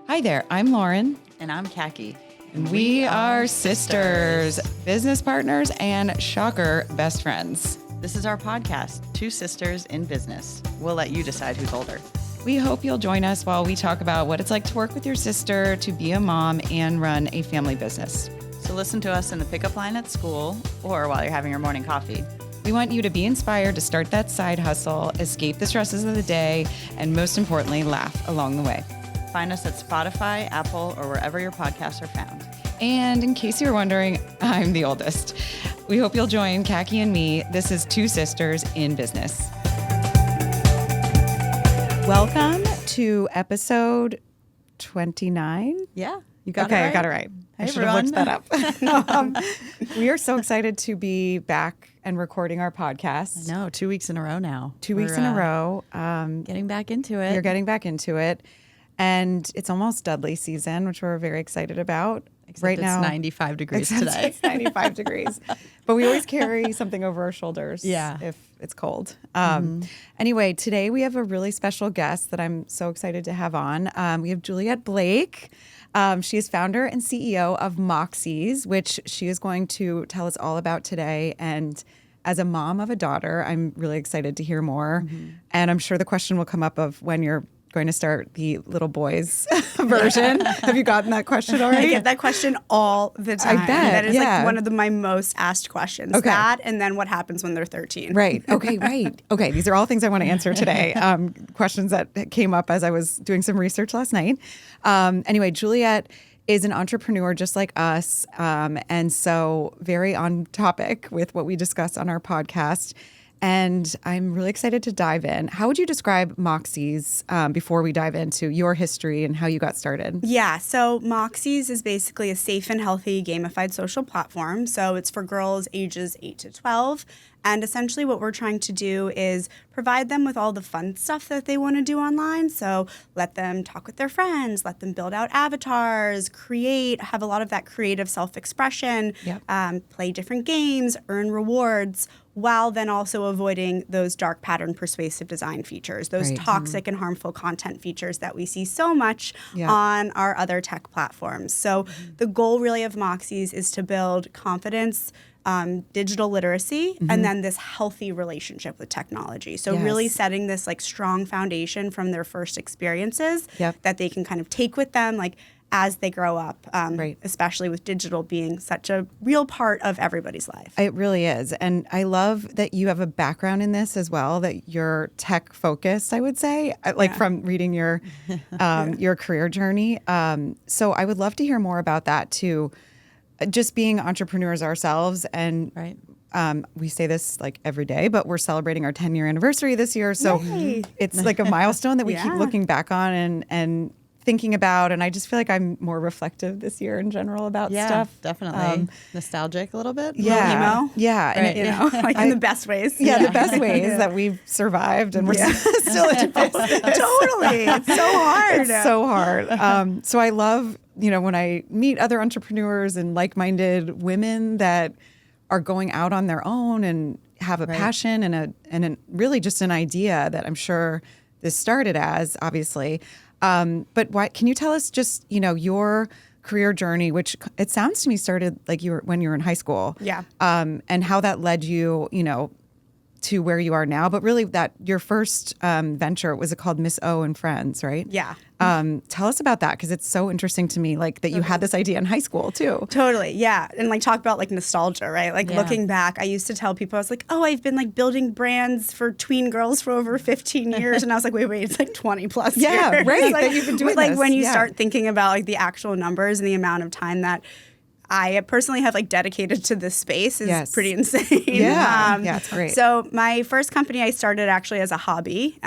Hi there, I'm Lauren. And I'm Khaki. And we are sisters, business partners, and shocker, best friends. This is our podcast, Two Sisters in Business. We'll let you decide who's older. We hope you'll join us while we talk about what it's like to work with your sister, to be a mom, and run a family business. So listen to us in the pickup line at school or while you're having your morning coffee. We want you to be inspired to start that side hustle, escape the stresses of the day, and most importantly, laugh along the way. Find us at Spotify, Apple, or wherever your podcasts are found. And in case you're wondering, I'm the oldest. We hope you'll join Khaki and me. This is Two Sisters in Business. Welcome to episode 29. Yeah, you got it Okay, right. I got it right. Hey, I should have looked everyone. that up. We are so excited to be back and recording our podcast. No, 2 weeks in a row now. 2 weeks in a row. Getting back into it. You're getting back into it. And it's almost Dudley season, which we're very excited about. Except right it's now, 95 degrees Except today. It's 95 degrees. But we always carry something over our shoulders Yeah. if it's cold. Anyway, today we have a really special guest that I'm so excited to have on. We have Juliette Blake. She is founder and CEO of Moxies, which she is going to tell us all about today. And as a mom of a daughter, I'm really excited to hear more. And I'm sure the question will come up of when you're going to start the little boys version. Have you gotten that question already? I get that question all the time. bet, That is yeah. like one of my most asked questions. Okay. That and then what happens when they're 13. Right. Okay, right. Okay, these are all things I want to answer today. Questions that came up as I was doing some research last night. Anyway, Juliette is an entrepreneur just like us, and so very on topic with what we discuss on our podcast. And I'm really excited to dive in. How would you describe Moxies before we dive into your history and how you got started? Yeah, so Moxies is basically a safe and healthy gamified social platform. So it's for girls ages 8 to 12. And essentially what we're trying to do is provide them with all the fun stuff that they want to do online. So let them talk with their friends, let them build out avatars, have a lot of that creative self-expression, play different games, earn rewards, while then also avoiding those dark pattern persuasive design features, those Right. toxic and harmful content features that we see so much Yeah. on our other tech platforms. So the goal really of Moxies is to build confidence, digital literacy, and then this healthy relationship with technology. So really Yes. setting this like strong foundation from their first experiences Yep. that they can kind of take with them like as they grow up, Right. especially with digital being such a real part of everybody's life. It really is. And I love that you have a background in this as well, that you're tech focused, I would say, like from reading your career journey. So I would love to hear more about that too. Just being entrepreneurs ourselves, and Right. we say this like every day, but we're celebrating our 10-year anniversary this year. So Yay. it's like a milestone that we keep Yeah. looking back on and thinking about. And I just feel like I'm more reflective this year in general about Yeah, stuff. definitely. Nostalgic a little bit. Yeah. emo. Yeah. And Right. You know, like in the best ways. yeah, the best ways that we've survived and we're still in business. Totally. It's so hard. It's so hard. So I love, when I meet other entrepreneurs and like-minded women that are going out on their own and have a passion and really just an idea that I'm sure this started as, obviously. But can you tell us just, your career journey, which it sounds to me started like when you were in high school. Yeah. And how that led you, to where you are now, but really that your first venture, was it called Miss O and Friends, right? Yeah. Tell us about that, because it's so interesting to me, like that you had this idea in high school too. Totally. Yeah. And like talk about like nostalgia, right? Like looking back, I used to tell people, I was like, oh, I've been like building brands for tween girls for over 15 years. And I was like, wait, it's like 20 plus years. Yeah, right, Like, that you've been doing like this. when you Yeah. start thinking about like the actual numbers and the amount of time that I personally have like dedicated to this space is Yes. pretty insane. Yeah. Yeah, it's great. So my first company I started actually as a hobby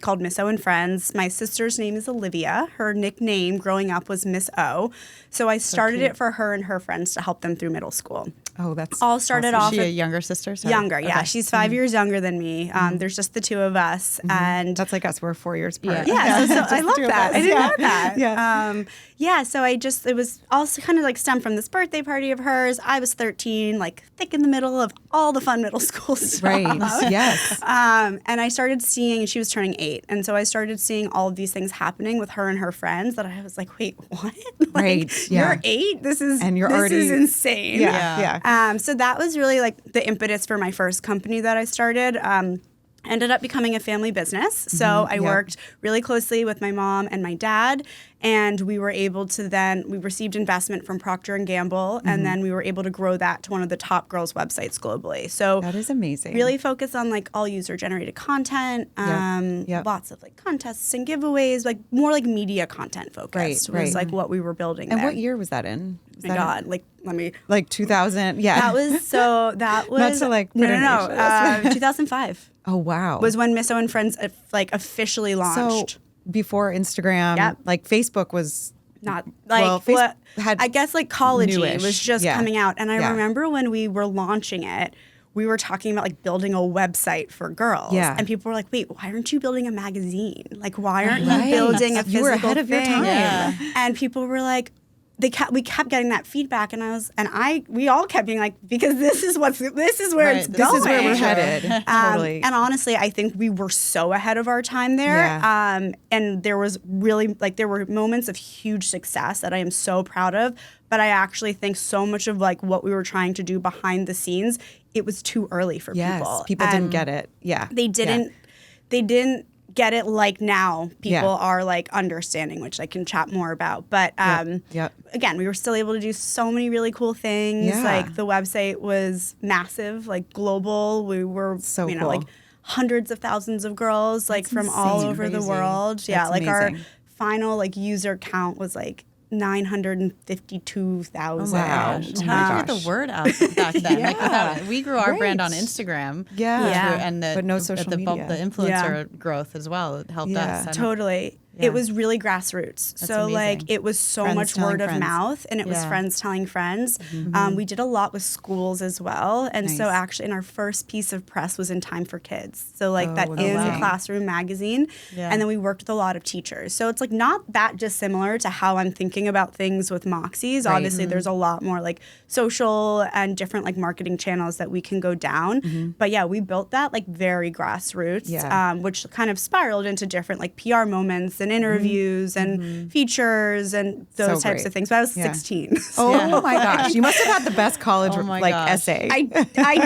called Miss O and Friends. My sister's name is Olivia. Her nickname growing up was Miss O. So I started it for her and her friends to help them through middle school. Oh, that's all started Is off she a at younger sister? Sorry. younger. Yeah, she's 5 years younger than me. There's just the two of us, and that's like us. We're 4 years apart. yeah, so I love that. I didn't know that. Yeah. So it was also kind of like stemmed from this birthday party of hers. I was 13, like thick in the middle of all the fun middle school stuff. Right. Yes. And I started seeing, she was turning 8. And so I started seeing all of these things happening with her and her friends that I was like, wait, what? Like, Right. Yeah. You're 8? This is insane. Yeah. So that was really like the impetus for my first company that I started. Ended up becoming a family business. So I worked really closely with my mom and my dad, and we were able to we received investment from Procter & Gamble, and then we were able to grow that to one of the top girls' websites globally. So That is amazing. really focus on like all user-generated content, lots of like contests and giveaways, like more like media content focused was like what we were building And there. what year was that in? Oh my God, like let me. Like 2000. Yeah. That was Not to like put no. 2005. Oh, wow. Was when Misso and Friends like officially launched. So before Instagram, like Facebook was Not like Facebook had I guess like college newish. was just coming out, and I remember when we were launching it, we were talking about like building a website for girls, and people were like, "Wait, why aren't you building a magazine? Like, why aren't you building a physical You were ahead of your thing?" time. Yeah. And people were like. We kept getting that feedback, and we all kept being like, because this is where it's going. This is where we're headed. Totally. And honestly, I think we were so ahead of our time there. Yeah. And there was really there were moments of huge success that I am so proud of. But I actually think so much of like what we were trying to do behind the scenes, it was too early for people. People didn't get it. Yeah. They didn't. They didn't get it like now people are like understanding, which I can chat more about. But again, we were still able to do so many really cool things. Yeah. Like the website was massive, like global. We were So cool. cool. Like hundreds of thousands of girls like from all insane. over the Crazy. world. That's Like our amazing. final like user count was like 952,000. Wow. How did you get the word out back then? Like we grew our brand on Instagram. And but no social media. The influencer growth as well. It helped us. Totally. It was really grassroots. So amazing. like it was so Friends much telling word of friends. mouth, and it was friends telling friends. We did a lot with schools as well. And so Nice. actually in our first piece of press was in Time for Kids. So like that is amazing. a classroom magazine. And then we worked with a lot of teachers. So it's like not that dissimilar to how I'm thinking about things with Moxies. Right. Obviously there's a lot more like social and different like marketing channels that we can go down. But yeah, we built that like very grassroots, which kind of spiraled into different like PR moments and interviews and features and those types of things. But I was 16. Oh my gosh. You must have had the best college essay. I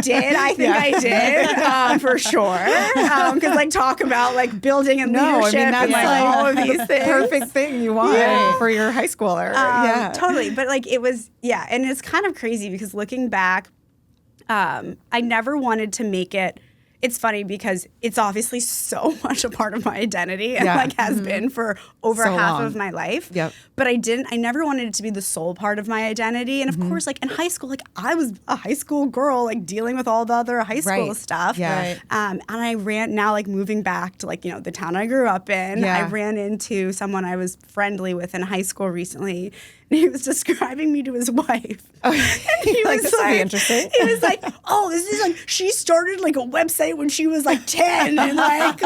did. I think I did for sure. Because like talk about like building and leadership that's and like all of these things. perfect thing you want for your high schooler. Totally. But like it was, and it's kind of crazy because looking back, I never wanted to make it. It's funny because it's obviously so much a part of my identity and like has been for over So half long. of my life. Yep. But I never wanted it to be the sole part of my identity. And of course, like in high school, like I was a high school girl, like dealing with all the other high school stuff. Yeah. Right. And I ran now like moving back to like, the town I grew up in. Yeah. I ran into someone I was friendly with in high school recently. And he was describing me to his wife. And he Like, was this will be interesting. He was like, "Oh, this is like she started like a website when she was like 10 and like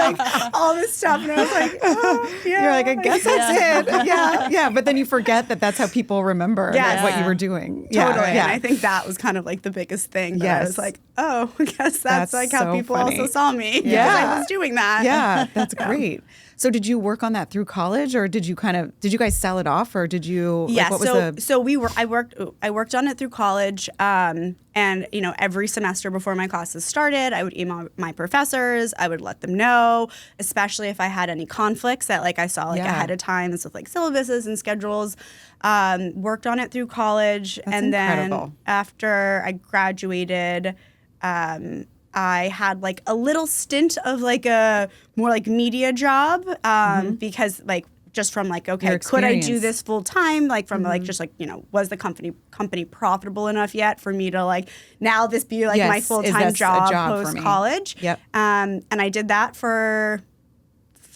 all this stuff." And I was like, "Oh, yeah." You're like, I guess that's it. Yeah. But then you forget that that's how people remember what you were doing. Totally. Yeah. And I think that was kind of like the biggest thing. That I was like, "Oh, I guess that's like how so people funny. also saw me." Because Yeah. I was doing that. Yeah, that's great. So did you work on that through college, or did you guys sell it off, or did you? Yeah. Like, what was I worked on it through college, and every semester before my classes started, I would email my professors. I would let them know, especially if I had any conflicts that like I saw like ahead of time with like syllabuses and schedules. Worked on it through college, and incredible. then after I graduated. I had like a little stint of like a more like media job because like just from like, okay, could I do this full time? Like from like just like, was the company profitable enough yet for me to like now this be like my full time job post college? Yep. And I did that for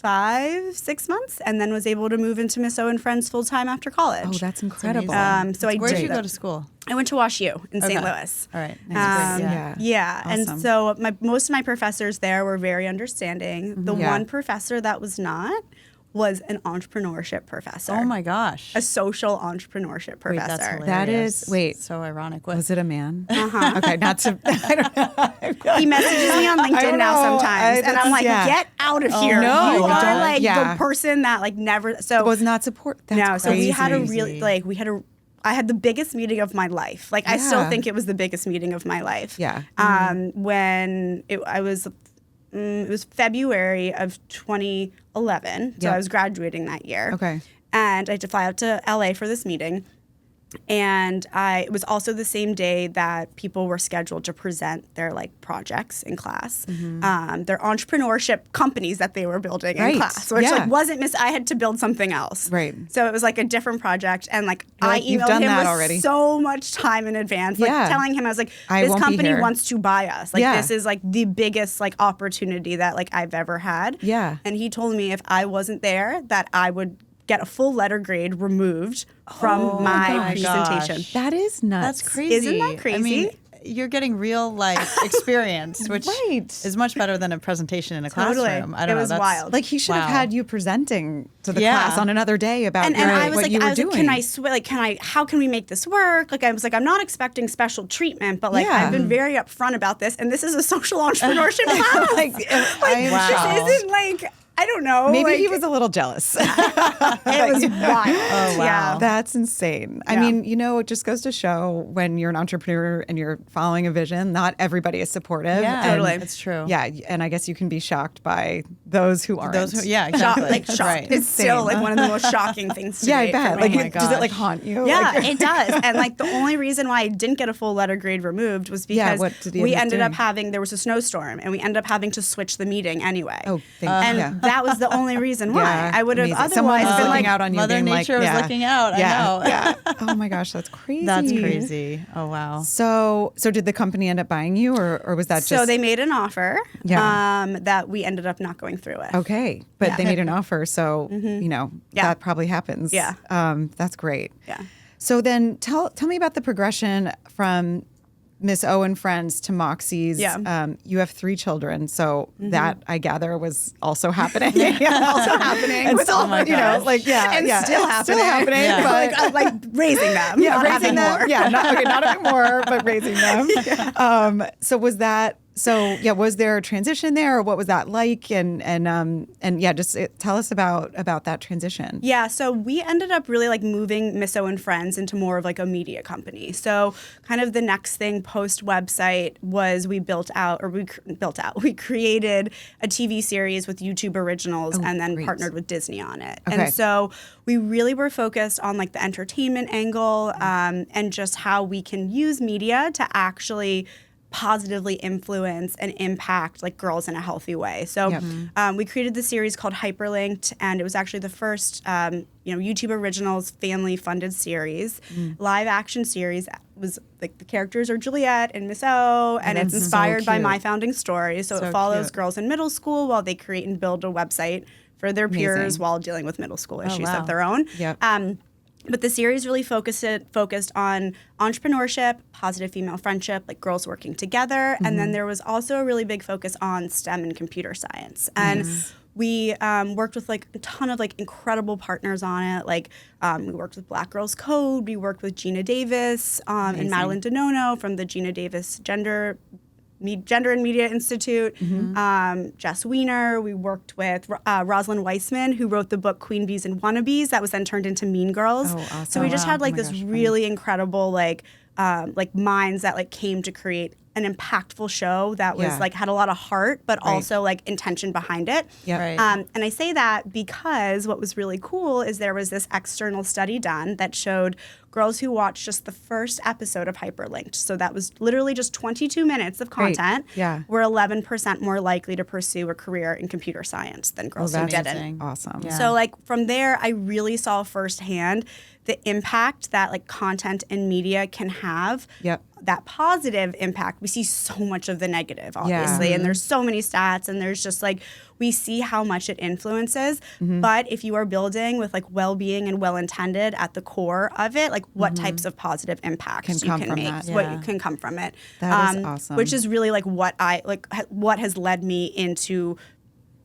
5-6 months, and then was able to move into Miss O and Friends full time after college. Oh, that's incredible. So I Where did did you go to school? I went to Wash U in St. Okay. Louis. All right. Nice. Yeah. Awesome. And so most of my professors there were very understanding. The Yeah. one professor that was not was an entrepreneurship professor. Oh my gosh. A social entrepreneurship Wait, professor. that's hilarious. That is- wait. So ironic. What? Was it a man? Okay, not to. I don't know. He messages me on LinkedIn now know. sometimes, and I'm like, Yeah. get out of here. no, You are don't. like Yeah. the person that like never. So Was not support. That's no, so we had a crazy. really I had the biggest meeting of my life. Like I still Yeah. think it was the biggest meeting of my life. Yeah. When it was February of 2011, so Yep. I was graduating that year. Okay. And I had to fly out to LA for this meeting. And it was also the same day that people were scheduled to present their like projects in class, their entrepreneurship companies that they were building Right. in class, which Yeah. like wasn't I had to build something else. Right. So it was like a different project, and like You're I like, "You've emailed done him that with already." so much time in advance, like Yeah. telling him I was like, I this won't be company here. wants to buy us. Like Yeah. this is like the biggest like opportunity that like I've ever had. Yeah. And he told me if I wasn't there, that I would get a full letter grade removed from my presentation. gosh. That is nuts. That's crazy. Isn't that crazy? I mean, you're getting real life experience, which Right. is much better than a presentation in a Totally. classroom. I don't It know. was That's wild. Like he should have Wow. had you presenting to the Yeah. class on another day about And I was what like, you were like, doing. can I how can we make this work? Like I was like, I'm not expecting special treatment, but like Yeah. I've been very upfront about this, and this is a social entrepreneurship class. Like, Wow. This isn't like I don't know. Maybe like, he was a little jealous. It was wild. Oh, wow. Yeah. That's insane. I Yeah. mean, it just goes to show when you're an entrepreneur and you're following a vision, not everybody is supportive. Yeah, And- Totally. It's true. Yeah, and I guess you can be shocked by those who aren't. Exactly. Shock. Right. It's still Insane. like one of the most shocking things to Yeah, I date bet. for Like, me. my does it like gosh. haunt you? Yeah, Like, it does. And like the only reason why I didn't get a full letter grade removed was Yeah, because what did he we end up ended up doing? having there was a snowstorm, and we ended up having to switch the meeting anyway. Oh, thank and yeah. that was the only reason why. Yeah, I would have amazing. Someone otherwise was been looking like, out on you, Mother being Nature like, was looking out. Yeah, I know. yeah. Oh my gosh, that's crazy. That's crazy. Oh wow. So did the company end up buying you, or was that just So they made an offer Yeah. that we ended up not going through with. okay? But they made an offer, so Yeah. that probably happens. Yeah. That's great. Yeah. So then tell me about the progression from Miss O and Friends to Moxies. Yeah. You have 3 children, so that I gather was also happening. Also happening. And With still, all my gosh. like and still happening. But like raising them. yeah, not raising having them. more. Yeah, not having more, but raising them. So was that? So yeah, was there a transition there, or what was that like? And yeah, just tell us about that transition. Yeah, so we ended up really like moving Miss O and Friends into more of like a media company. So kind of the next thing post website was we created a TV series with YouTube originals and then great. partnered with Disney on it. Okay. And so we really were focused on like the entertainment angle and just how we can use media to actually positively influence and impact like girls in a healthy way. So Yep. we created the series called Hyperlinked, and it was actually the first YouTube Originals family funded series, live action series. Was like the characters are Juliette and Miss O, and it's inspired by cute. my founding story. So So it follows cute. girls in middle school while they create and build a website for their peers Amazing. while dealing with middle school issues wow. of their own. Yep. But the series really focused on entrepreneurship, positive female friendship, like girls working together. And then there was also a really big focus on STEM and computer science. And we worked with like a ton of like incredible partners on it. Like we worked with Black Girls Code. We worked with Gina Davis and Madeline Donono from the Gina Davis Gender and Media Institute, Jess Wiener. We worked with Rosalind Weissman, who wrote the book Queen Bees and Wannabes that was then turned into Mean Girls. Oh, awesome. So we just had like Oh my this gosh, really incredible like minds that like came to create an impactful show that was Yeah. like had a lot of heart, but Right. also like intention behind it. Yep. Right. And I say that because what was really cool is there was this external study done that showed girls who watched just the first episode of Hyperlinked, so that was literally just 22 minutes of Great. content, Yeah. were 11% more likely to pursue a career in computer science than girls who that's didn't. amazing. Awesome. Yeah. So like from there, I really saw firsthand the impact that like content and media can have. Yep. that positive impact, we see so much of the negative, obviously. And there's so many stats, and there's just like, we see how much it influences. But if you are building with like well-being and well-intended at the core of it, like what types of positive impacts you can make, what you can come from it. That is awesome. Which is really like what has led me into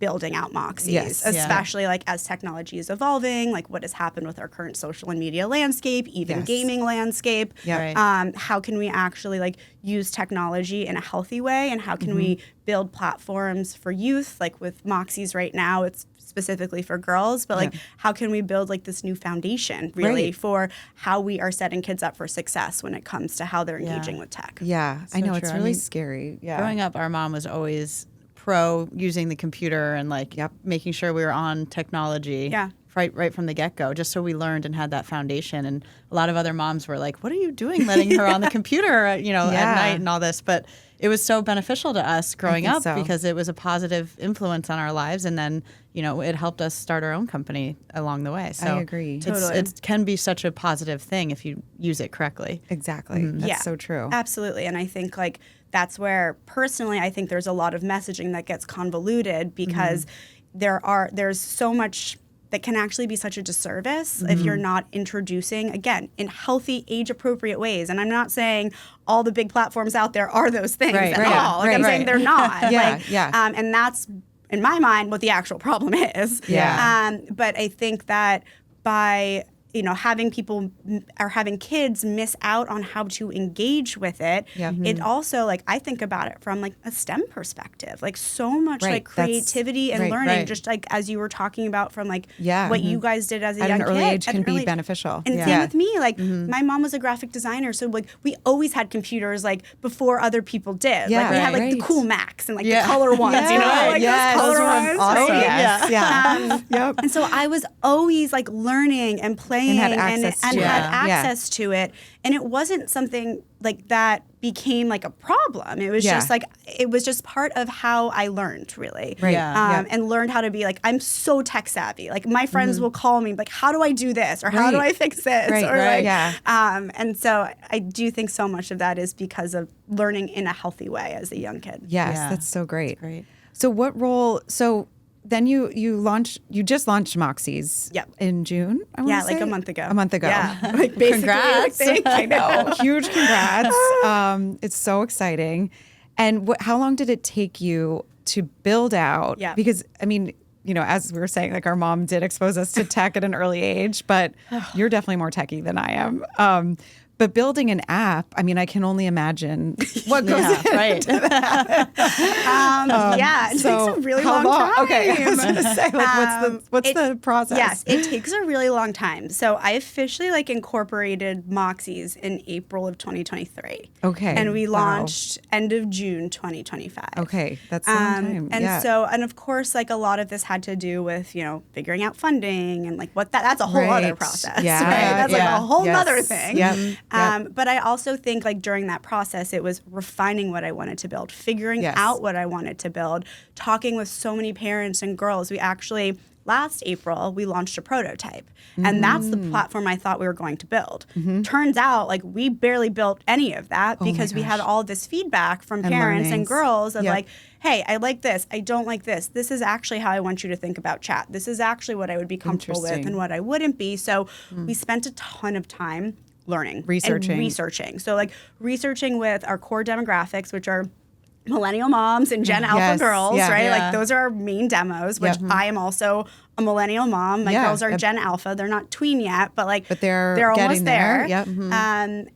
building out Moxies, especially like as technology is evolving, like what has happened with our current social and media landscape, even gaming landscape. How can we actually like use technology in a healthy way, and how can we build platforms for youth? Like with Moxies right now, it's specifically for girls, but like how can we build like this new foundation really for how we are setting kids up for success when it comes to how they're engaging with tech? I know, it's really scary. Growing up, our mom was always pro using the computer and like making sure we were on technology right from the get-go, just so we learned and had that foundation. And a lot of other moms were like, what are you doing letting her on the computer at night and all this? But it was so beneficial to us growing up because it was a positive influence on our lives. And then, it helped us start our own company along the way. So I agree. Totally. It can be such a positive thing if you use it correctly. Exactly. That's so true. Absolutely. And I think like that's where personally I think there's a lot of messaging that gets convoluted because there's so much that can actually be such a disservice if you're not introducing, again, in healthy, age-appropriate ways. And I'm not saying all the big platforms out there are those things at all. Like I'm saying they're not. And that's, in my mind, what the actual problem is. But I think that by having people or having kids miss out on how to engage with it, it also, like, I think about it from, like, a STEM perspective. Like, so much, like, creativity and learning, just, like, as you were talking about from, like, what you guys did as a young kid. At an early age can be beneficial. And same with me. Like, my mom was a graphic designer, so, like, we always had computers, like, before other people did. Like, we had, like, the cool Macs and, like, the color ones, like, those color ones. Awesome. And so I was always, like, learning and playing and had access to it. And it wasn't something like that became like a problem. It was just like, it was just part of how I learned, really. And learned how to be like, I'm so tech savvy. Like my friends will call me like, how do I do this? Or how do I fix this? And so I do think so much of that is because of learning in a healthy way as a young kid. That's so great. So what role, then you just launched Moxies in June, I want to say? Like a month ago. Like basically, congrats. I know. Huge congrats. It's so exciting. And how long did it take you to build out? Because, I mean, as we were saying, like our mom did expose us to tech at an early age, but you're definitely more techie than I am. But building an app, I mean, I can only imagine what goes into that. It takes a really long time. Okay, I was going to say, like, what's the process? Yes, it takes a really long time. So I officially incorporated Moxies in April of 2023. Okay, and we launched end of June 2025. Okay, that's a long time. And of course, like a lot of this had to do with figuring out funding and like that's a whole other process. Right? That's like a whole other thing. But I also think like during that process, it was refining what I wanted to build, figuring out what I wanted to build, talking with so many parents and girls. We actually, last April, we launched a prototype. And that's the platform I thought we were going to build. Turns out like we barely built any of that because we had all this feedback from parents and girls of like, hey, I like this. I don't like this. This is actually how I want you to think about chat. This is actually what I would be comfortable with and what I wouldn't be. So we spent a ton of time learning, researching. So like researching with our core demographics, which are millennial moms and Gen Alpha girls, right? Like those are our main demos, which I am also a millennial mom. My girls are Gen Alpha. They're not tween yet, but they're almost there.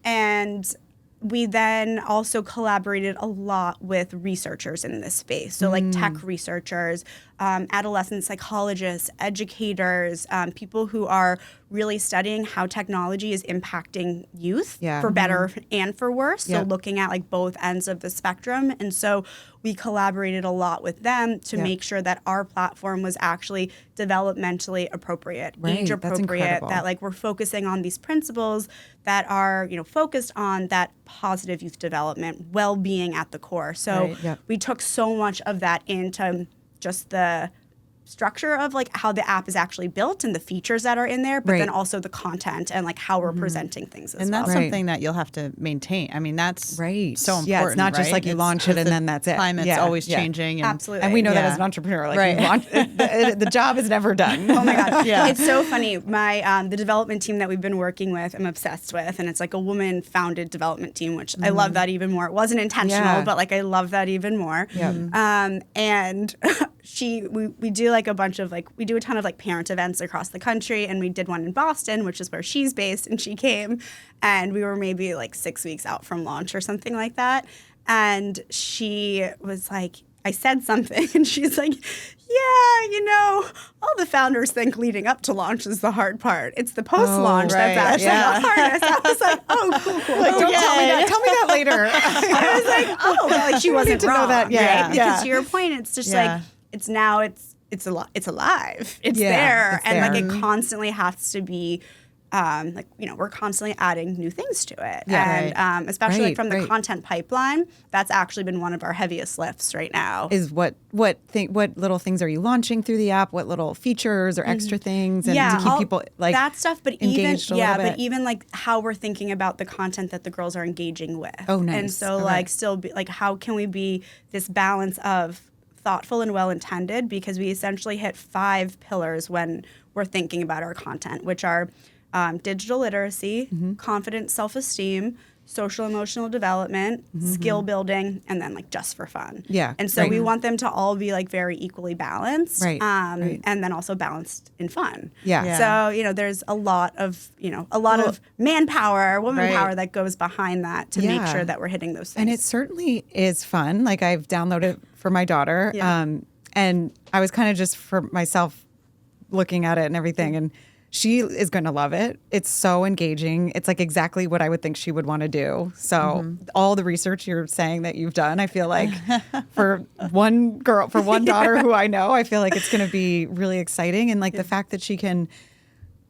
And we then also collaborated a lot with researchers in this space. So like tech researchers, adolescent psychologists, educators, people who are really studying how technology is impacting youth for better and for worse. So looking at like both ends of the spectrum. And so we collaborated a lot with them to make sure that our platform was actually developmentally appropriate, age appropriate, that like we're focusing on these principles that are, focused on that positive youth development, well-being at the core. So we took so much of that into just the structure of like how the app is actually built and the features that are in there, but Right. then also the content and like how we're presenting things as And well. that's something that you'll have to maintain. I mean, that's Right. so important. Yeah, it's not just right? like you launch it and then that's it. Climate's Yeah, always yeah. changing. And, Absolutely. And we know that Yeah. as an entrepreneur, like Right. you launch, the job is never done. Oh my God. Yeah. It's so funny. My the development team that we've been working with, I'm obsessed with. And it's like a woman founded development team, which I love that even more. It wasn't intentional, Yeah. but like I love that even more. And we do like a bunch of like, we do a ton of like parent events across the country. And we did one in Boston, which is where she's based. And she came and we were maybe like 6 weeks out from launch or something like that. And she was like, I said something and she's like, yeah, you know, all the founders think leading up to launch is the hard part. It's the post-launch right. that's actually the hardest. I was like, oh, cool. Like, don't tell me that. Tell me that later. I was like, oh, well, like she wasn't to know wrong. that. Yeah. Right? Yeah. Because to your point, it's just Yeah. like, it's alive. It's Yeah, there. it's And like there. it constantly has to be, like, you know, we're constantly adding new things to it. Yeah. And especially like Right, from the right. content pipeline, that's actually been one of our heaviest lifts right now. Is what little things are you launching through the app? What little features or extra things, and to keep all people like that stuff, but engaged even a little bit? but even like how we're thinking about the content that the girls are engaging with. Oh, nice. And so Okay. like still be, like how can we be this balance of thoughtful and well intended, because we essentially hit 5 pillars when we're thinking about our content, which are digital literacy, Mm-hmm. confident self-esteem, social emotional development, skill building, and then like just for fun. Mm-hmm. Yeah, And so right. we want them to all be like very equally balanced. Right, right. And then also balanced in fun. Yeah. Yeah. So, you know, there's a lot of manpower, woman Right. power that goes behind that to make Yeah. sure that we're hitting those things. And it certainly is fun. Like I've downloaded for my daughter, Yeah. and I was kind of just for myself looking at it and everything, and she is going to love it. It's so engaging. It's like exactly what I would think she would want to do. So all the research you're saying that you've done, I feel like for one daughter who I know, I feel like it's going to be really exciting. And like the fact that she can,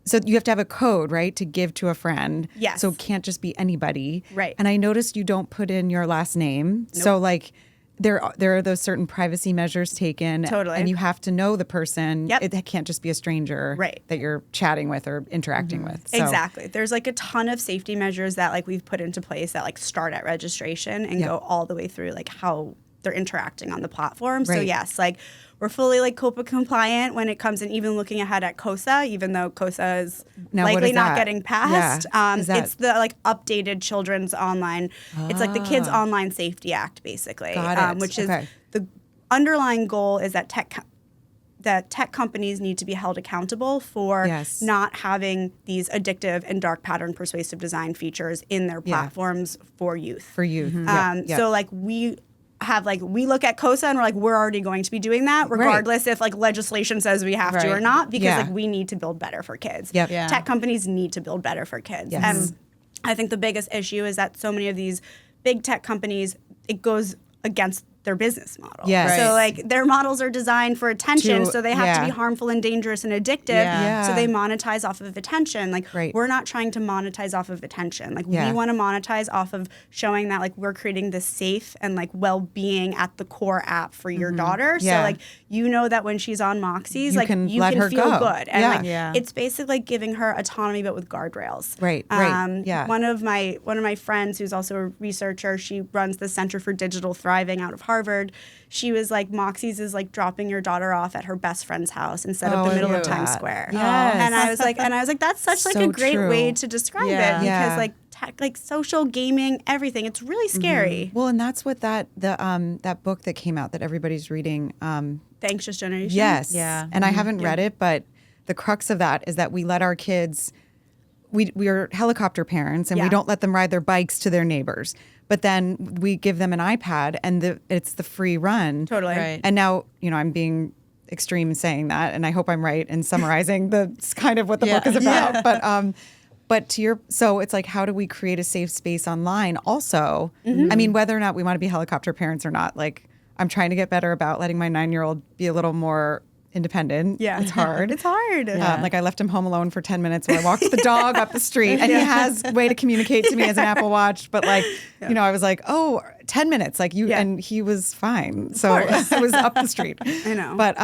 so you have to have a code, right, to give to a friend. Yes. So it can't just be anybody. Right. And I noticed you don't put in your last name. So like there are those certain privacy measures taken. Totally. And you have to know the person. Yep. It can't just be a stranger Right. that you're chatting with or interacting with. So, Exactly. There's like a ton of safety measures that like we've put into place that like start at registration and Yeah. go all the way through like how they're interacting on the platform. So Right. yes, like we're fully like COPA compliant when it comes in, even looking ahead at COSA, even though COSA is Now, what likely is not that? getting passed. Yeah. Is that- It's the like updated children's online. It's like the Kids Online Safety Act, basically, Got it. which is Okay. the underlying goal is that tech companies need to be held accountable for Yes. not having these addictive and dark pattern persuasive design features in their Yeah. platforms for youth. For youth. Yep. So like we look at COSA and we're like, we're already going to be doing that regardless if like legislation says we have to or Right. not, because Yeah. like we need to build better for kids. Yep. Yeah. Tech companies need to build better for kids. Yes. And I think the biggest issue is that so many of these big tech companies, it goes against their business model. Yes. So Right. like their models are designed for attention, so they have to be harmful and dangerous and addictive. Yeah. So they monetize off of attention. Like Right. we're not trying to monetize off of attention. Like Yeah. we want to monetize off of showing that like we're creating this safe and like well-being at the core app for your daughter. Yeah. So like you know that when she's on Moxies, You like can you let can her feel go. good. And Yeah. like Yeah. it's basically like giving her autonomy but with guardrails. Right. Yeah. One of my friends who's also a researcher, she runs the Center for Digital Thriving out of Harvard. She was like, Moxies is like dropping your daughter off at her best friend's house instead Oh, of the I middle of love Times that. Square. Yes. And I was like, that's such like So a great true. way to describe Yeah. it, Yeah. because like tech, like social gaming, everything, it's really scary. Well, and that's what that book that came out that everybody's reading. The Anxious Generation. Yes. Yeah. And I haven't read it, but the crux of that is that we let our kids. We are helicopter parents, and we Yeah. don't let them ride their bikes to their neighbors. But then we give them an iPad, and it's the free run. Totally. Right. And now, I'm being extreme in saying that, and I hope I'm right in summarizing kind of what the book is about. But so it's like, how do we create a safe space online? Also, I mean, whether or not we want to be helicopter parents or not, like I'm trying to get better about letting my 9-year-old be a little more independent. Yeah. It's hard. It's hard. Like I left him home alone for 10 minutes while I walked the dog up the street, and he has a way to communicate to me as an Apple Watch. But like, I was like, 10 minutes, like you, and he was fine. So it was up the street. I know. But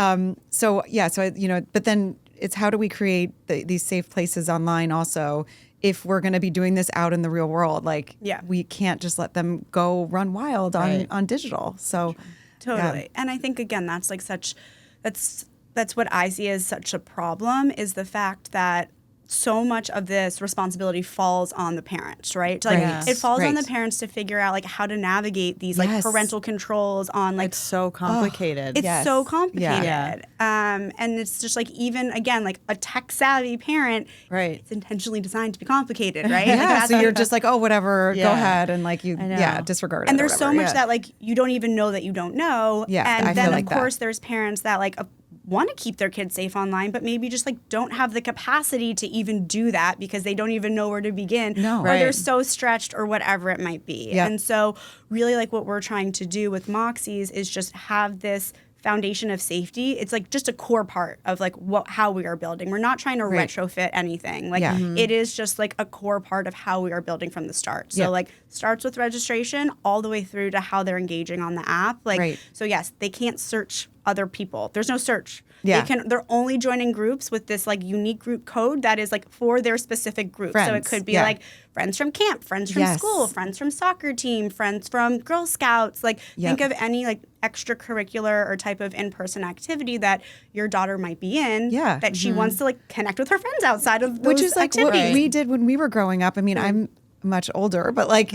but then it's how do we create these safe places online also if we're going to be doing this out in the real world? Like, we can't just let them go run wild on digital. So totally. And I think, again, that's like that's what I see as such a problem, is the fact that so much of this responsibility falls on the parents, right? Like it falls on the parents to figure out like how to navigate these like parental controls on like. It's so complicated. It's so complicated. And it's just like, even again, like a tech savvy parent, it's intentionally designed to be complicated, right? Like so you're just like, oh, whatever, go ahead, and like you disregard it. And there's so much that like you don't even know that you don't know. And then of course there's parents that like want to keep their kids safe online, but maybe just like don't have the capacity to even do that because they don't even know where to begin, or they're so stretched, or whatever it might be. And so really like what we're trying to do with Moxies is just have this foundation of safety. It's like just a core part of like how we are building. We're not trying to retrofit anything. Like it is just like a core part of how we are building from the start. So like starts with registration all the way through to how they're engaging on the app. Like so yes, they can't search other people. There's no search. They're only joining groups with this like unique group code that is like for their specific group. So it could be like friends from camp, friends from school, friends from soccer team, friends from Girl Scouts. Like think of any like extracurricular or type of in-person activity that your daughter might be in that she wants to like connect with her friends outside of those Which is like activities. what we did when we were growing up. I mean, I'm much older, but like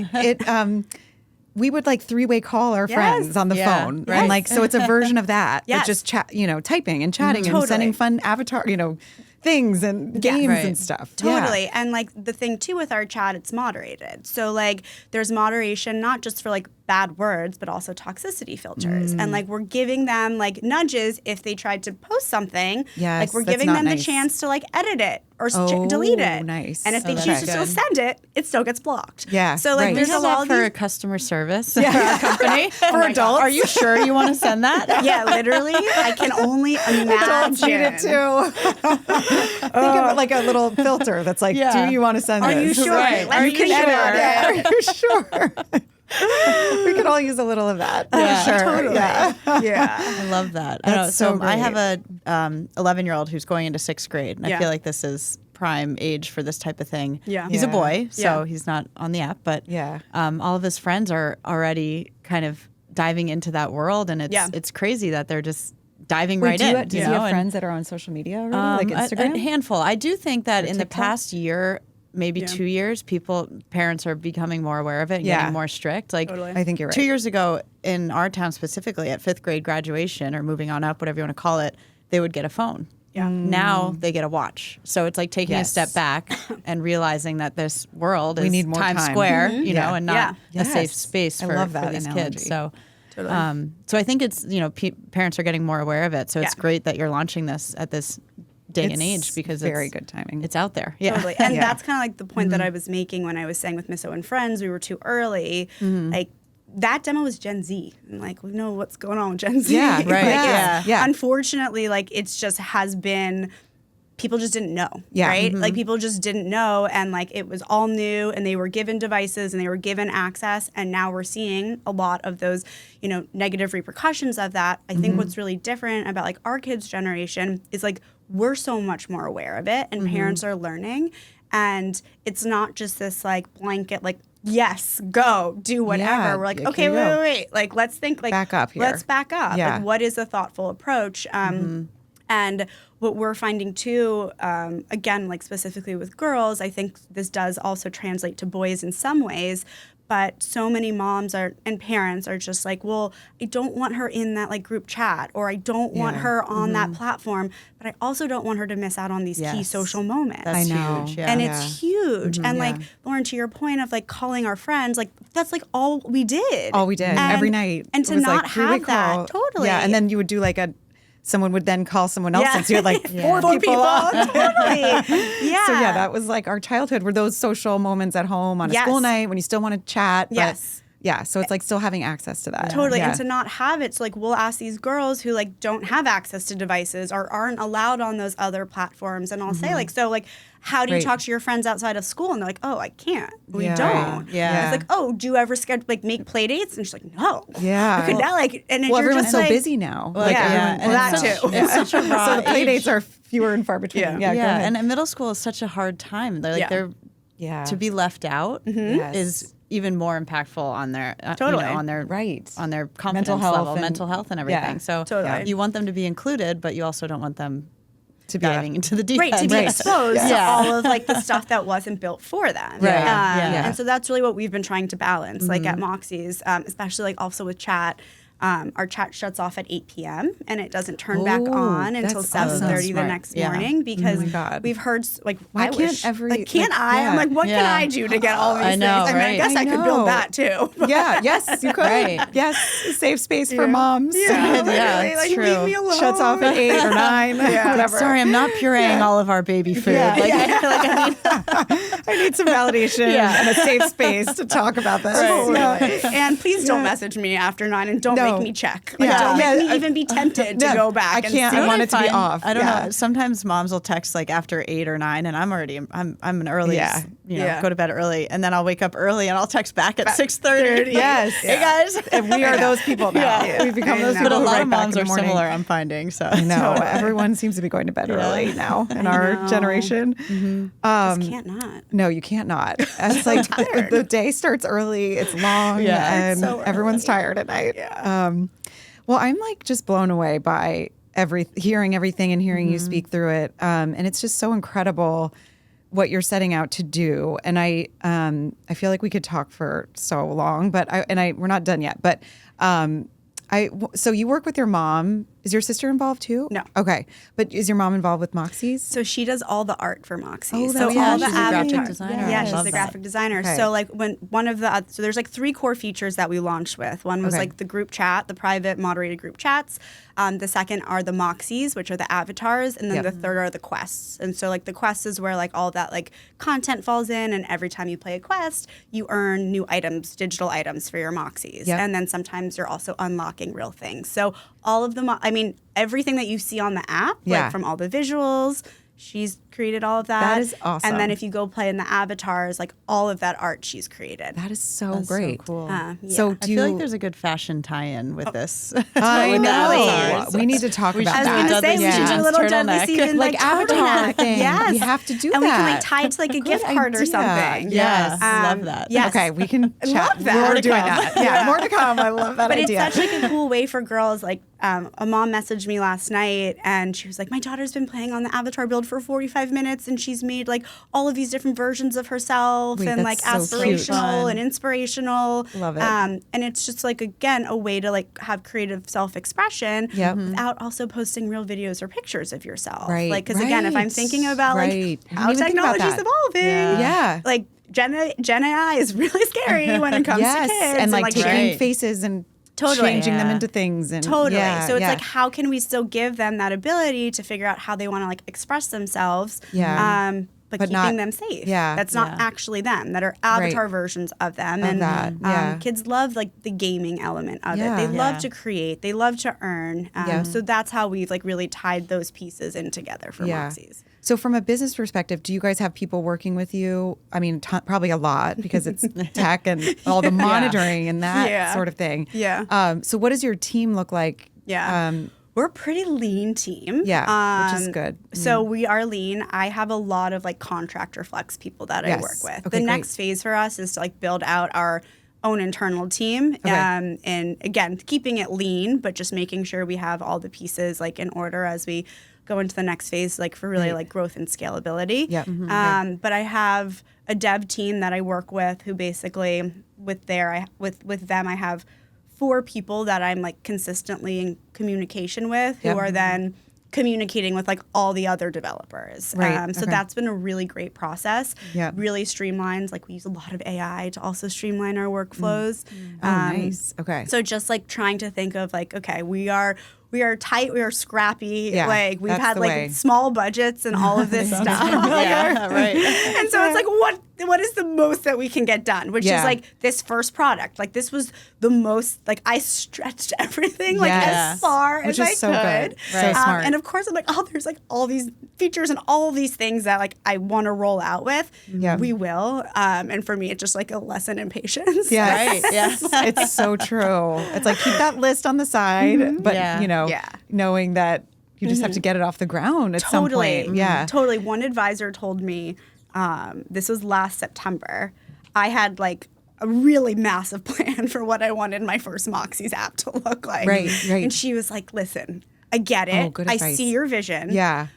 we would like three-way call our friends on the phone. And like, so it's a version of that, but just typing and chatting and sending fun avatar, things and games and stuff. Totally. And like the thing too with our chat, it's moderated. So like there's moderation, not just for like bad words, but also toxicity filters. And like we're giving them like nudges if they tried to post something. Like we're giving them the chance to like edit it or delete it. Nice. And if they choose to still send it still gets blocked. So like there's a lot for a customer service for our company for adults. Are you sure you want to send that? Literally. I can only imagine. Adults need it too. Think of it like a little filter that's like, do you want to send this? Are you sure? Are you sure? Are you sure? We could all use a little of that. Totally. I love that. I have a 11-year-old who's going into 6th grade, and I feel like this is prime age for this type of thing. He's a boy, so he's not on the app, but all of his friends are already kind of diving into that world, and it's crazy that they're just diving right in. Do you have friends that are on social media already, like Instagram? A handful. I do think that in the past year, maybe 2 years, parents are becoming more aware of it and getting more strict. Like, I think you're right. 2 years ago in our town specifically, at 5th grade graduation or moving on up, whatever you want to call it, they would get a phone. Now they get a watch. So it's like taking a step back and realizing that this world is need more Times time. Square, and not a safe space I for, love that for these analogy. kids. So. So I think it's parents are getting more aware of it. So it's great that you're launching this at this day and age because it's very good timing. It's out there. Totally. And that's kind of like the point that I was making when I was saying with Miss O and Friends, we were too early. Like that demo was Gen Z. And like we know what's going on with Gen Z. Unfortunately, like it's just has been. People just didn't know, right? Like people just didn't know, and like it was all new, and they were given devices and they were given access, and now we're seeing a lot of those, negative repercussions of that. I think what's really different about like our kids' generation is like we're so much more aware of it, and parents are learning, and it's not just this like blanket like. Yes, go, do whatever. We're like, okay, wait. Like, let's think. Like, back up here. Let's back up. Yeah. Like, what is a thoughtful approach? And what we're finding too, again, like specifically with girls, I think this does also translate to boys in some ways. But so many moms and parents are just like, well, I don't want her in that like group chat, or I don't want her on that platform, but I also don't want her to miss out on these key social moments. That's huge. And it's huge. And like, Lauren, to your point of like calling our friends, like that's like all we did. All we did every night. And to not have that. Totally. Yeah. And then you would do like someone would then call someone else, and so you had like four people. Totally. So that was like our childhood. Were those social moments at home on a school night when you still want to chat? But Yeah. So it's like still having access to that. Totally. Yeah. And to not have it, so like we'll ask these girls who like don't have access to devices or aren't allowed on those other platforms. And I'll say like, so like, how do you talk to your friends outside of school? And they're like, oh, I can't. We don't. Yeah. It's like, oh, do you ever schedule like make play dates? And she's like, no. Yeah. I could not like, and Well, you're everyone's just so like, busy now. Well, Like yeah. everyone, Well, that too. It's such a raw so the play age. dates are fewer and far between. Yeah. Yeah. Go ahead. And middle school is such a hard time. They're like they're to be left out Yes. is even more impactful on their Totally. on their Right. on their confidence Mental health level, and- mental health and everything. Yeah. So Totally. you want them to be included, but you also don't want them To be diving into the deep Right, to end. be exposed to Yeah. all of like the stuff that wasn't built for them. Right. Yeah. And so that's really what we've been trying to balance, like at Moxies, especially like also with chat. Our chat shuts off at 8 p.m. and it doesn't turn back on until that's awesome. 7:30 the Smart. next Yeah. morning because Oh my God. we've heard like Why I can't wish, every- like can't like, I? yeah. I'm like, what can Yeah. I do to get all these I know, things? I mean, I right? guess I could know. build that too. Yeah. Yes, you could. Right. Yes. A safe space for moms. Yeah, literally, it's like, true. leave me alone. Shuts off at 8 or 9. Whatever. Sorry, I'm not pureeing all of our baby food. Yeah. Like, I feel like I need I need some validation and a safe space to talk about this. Totally. Yeah. And please don't message me after 9 and don't No. make me check. Like, Yeah. don't Yeah, make me even be tempted to No, go back I and can't. see. I want it to be find- off. I don't Yeah. know. Sometimes moms will text like after 8 or 9, and I'm an early, Yeah. go to bed early, and then I'll wake up early and I'll text back at 6:30. Yes. Hey guys. And we are those people now. Yeah. We've become those I know. But people a who lot write of back moms in are the morning. similar, I'm finding. So No, everyone seems to be going to bed early now in our know. generation. Just can't not. No, you can't not. It's like the day starts early, it's long, Yeah. and It's so everyone's tired at night. Well, I'm like just blown away by hearing everything and hearing you speak through it. And it's just so incredible what you're setting out to do. And I feel like we could talk for so long, but we're not done yet. But so you work with your mom. Is your sister involved too? No. Okay. But is your mom involved with Moxies? So she does all the art for Moxies. Oh, so that's all awesome. the She's a graphic avatars. designer. Yeah, I she's love a that. graphic designer. Okay. So like when one of the so there's like 3 core features that we launched with. One was Okay. like the group chat, the private moderated group chats. The second are the Moxies, which are the avatars, and then Yep. the third are the quests. And so like the quests is where like all that like content falls in, and every time you play a quest, you earn new items, digital items for your Moxies. Yep. And then sometimes you're also unlocking real things. So all of the everything that you see on the app, Yeah. like from all the visuals, she's created all of that. That is awesome. And then if you go play in the avatars, like all of that art she's created. That is so That's great. so cool. Yeah. So I do feel you? like there's a good fashion tie-in with this. I With the know. avatars. We need to talk about I was that. going to say, we should do a Dudley little Stevens Dudley turtleneck. Stevens Like avatar turtleneck. thing. Yes. We have to do and we can that. like tie it to like a Good gift card or idea. something. Yes, Um, love that. yes. Okay, we can chat. Love that. We're More to doing come. that. Yeah, more to come. I love that But idea. it's such like a cool way for girls. Like a mom messaged me last night and she was like, my daughter's been playing on the avatar build for 45 minutes and she's made like all of these different versions of herself Wait, and like that's so cute. aspirational and inspirational. Love it. And it's just like, again, a way to like have creative self-expression Yep. without also posting real videos or pictures of yourself. Right, Like, because again, if I'm right, thinking about right. like I didn't how even think about technology's that. evolving, Yeah. like Gen AI is really scary when it comes Yes, to kids. and like taking Right. faces and Totally. changing them Yeah. into things and Totally. Yeah, So it's yeah. like, how can we still give them that ability to figure out how they want to like express themselves? Yeah. But But keeping not- them safe. yeah. That's not Yeah. actually them. That are avatar versions of them. Of And that, yeah. kids love like the gaming element of Yeah. it. They love Yeah. to create. They love to earn. Yeah. So that's how we've like really tied those pieces in together for Moxies. So from a business perspective, do you guys have people working with you? I mean, probably a lot because it's tech and all the monitoring and that Yeah. sort of thing. Yeah. So what does your team look like? Yeah. We're a pretty lean team. Yeah, which is good. So we are lean. I have a lot of like contractor flex people that I Yes. work with. Okay, The next great. phase for us is to like build out our own internal team. Okay. And again, keeping it lean, but just making sure we have all the pieces like in order as we go into the next phase, like for really Right. like growth and scalability. Yep. Mhm. But I have a dev team that I work with who basically with them I have 4 people that I'm like consistently in communication with who Yep. are then communicating with like all the other developers. Right. So Okay. that's been a really great process. Yep. Really streamlines. Like we use a lot of AI to also streamline our workflows. Oh, nice. Okay. So just like trying to think of like, okay, we are tight, we are scrappy. Yeah, Like we've that's had the like way. small budgets and all of this stuff. Yeah, right. And so it's like, what is the most that we can get done? Which is like this first product. Like this was the most, like I stretched everything like as far as I could. Good. So smart. And of course I'm like, oh, there's like all these features and all of these things that like I want to roll out with. Yeah. We will. And for me, it's just like a lesson in patience. Yeah. Right. Yes. It's so true. It's like keep that list on the side, but you know, knowing that you just have to get it off the ground at some point. Yeah. Totally. One advisor told me, this was last September, I had like a really massive plan for what I wanted my first Moxies app to look like. Right. And she was like, listen, I get it. Good I advice. see your vision. Yeah.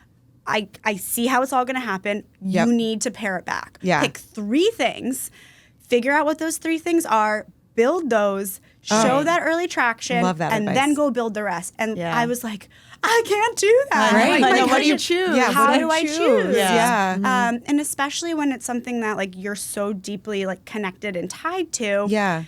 I see how it's all going to happen. You need to pare it back. Yeah. Pick 3 things, figure out what those 3 things are, build those, show that early traction, Love that and advice. then go build the rest. And I was like, I can't do that. Right. Like, what do you choose? Yeah, How do I choose? Yeah. And especially when it's something that like you're so deeply like connected and tied to. Yeah.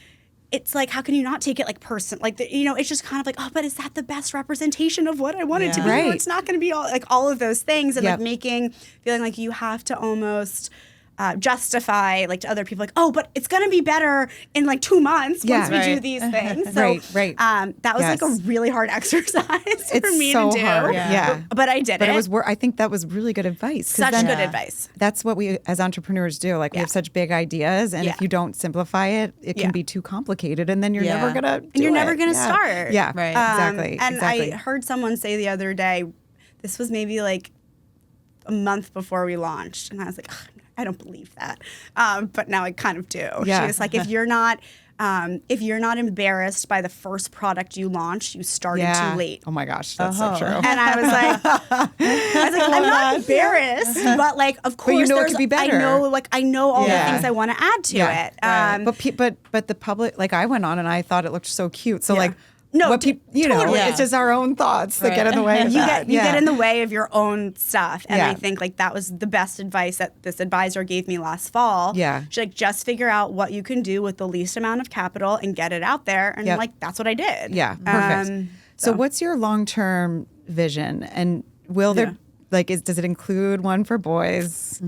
It's like, how can you not take it like like, it's just kind of like, oh, but is that the best representation of what I wanted to be? Right. No, it's not going to be all of those things. And like feeling like you have to almost justify like to other people like, oh, but it's going to be better in like 2 months once we do these things. So that was like a really hard exercise for me to do. Hard. Yeah. But I did but it. I think that was really good advice. Such good advice. That's what we as entrepreneurs do. Like we have such big ideas, and if you don't simplify it, it can be too complicated, and then you're never gonna never gonna start. Yeah, right. Exactly. And I heard someone say the other day, this was maybe like a month before we launched, and I was like, I don't believe that, but now I kind of do. Yeah. She was like, if you're not embarrassed by the first product you launched, you started too late. Oh my gosh, that's so true. And I was like, I'm not embarrassed, but like, of course, but you know it could be better. I know all the things I want to add to it. Right. But the public, like I went on and I thought it looked so cute. So like. No, know, it's just our own thoughts that get in the way of that. You get in the way of your own stuff. And I think like that was the best advice that this advisor gave me last fall. Yeah. She's like, just figure out what you can do with the least amount of capital and get it out there. And like, that's what I did. Yeah, perfect. So what's your long-term vision? And will there... Like, does it include one for boys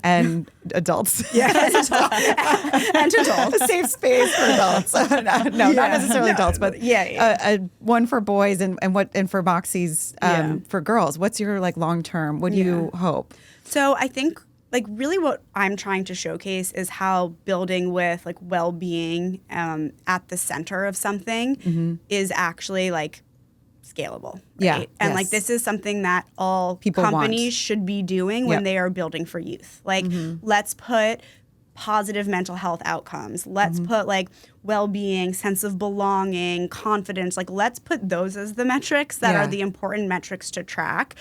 and adults? Yeah, and adults. A safe space for adults. Not necessarily adults, but one for boys and for Moxies for girls. What's your like long term? What do you hope? So I think like really what I'm trying to showcase is how building with like well-being at the center of something is actually like scalable, right? Yeah, and like this is something that all companies should be doing when they are building for youth. Like let's put positive mental health outcomes. Let's put like well-being, sense of belonging, confidence. Like let's put those as the metrics that are the important metrics to track